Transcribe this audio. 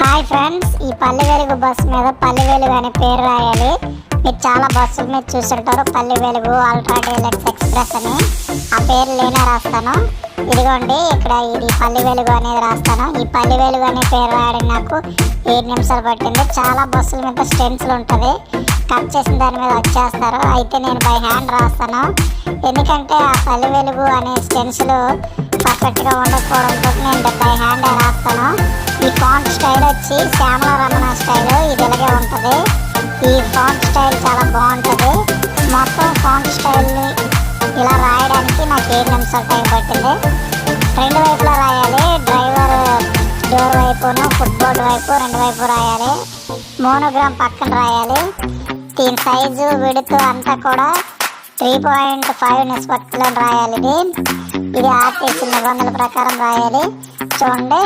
Hi friends, ఈ Palle Velugu bus మీద పల్లె వెలుగు అనే పేరు రాయాలి. మీరు చాలా బస్సుల మీద చూస్తుంటారు Palle Velugu, ultra deluxe express అని. ఆ పేరు నేనే రాస్తాను. ఇదిగోండి, ఇక్కడ ఇది పల్లె వెలుగు అనేది రాస్తాను. ఈ పల్లె వెలుగు అనే పేరు రాయడం నాకు 7 నిమిషాలు పట్టింది. చాలా బస్సుల మీద స్టెన్సిల్ ఉంటుంది, కట్ చేసిన దాని మీద వచ్చేస్తారు. అయితే నేను బై హ్యాండ్ రాస్తాను, ఎందుకంటే ఆ పల్లె వెలుగు అనే స్టెన్సిల్ పర్ఫెక్ట్గా ఉండకపోవడంతో నేను బై హ్యాండ్ రాస్తాను. ఈ ఫాంట్ స్టైల్ వచ్చి శ్యామల రమణ స్టైల్, ఇది ఇలాగే ఉంటుంది. ఈ ఫాంట్ స్టైల్ చాలా బాగుంటుంది. మొత్తం ఫాంట్ స్టైల్ని ఇలా రాయడానికి నాకు 7 నిమిషాలు టైం పట్టింది. 2 వైపులా రాయాలి. డ్రైవర్ డోర్ వైపును ఫుట్బోర్డ్ వైపు 2 వైపు రాయాలి. మోనోగ్రామ్ పక్కన రాయాలి. దీని సైజు విడుతు అంతా కూడా 3.5 నిష్పత్తిలో రాయాలి. ఇది ఆర్టీసీ నిబంధనల ప్రకారం రాయాలి. చూడండి,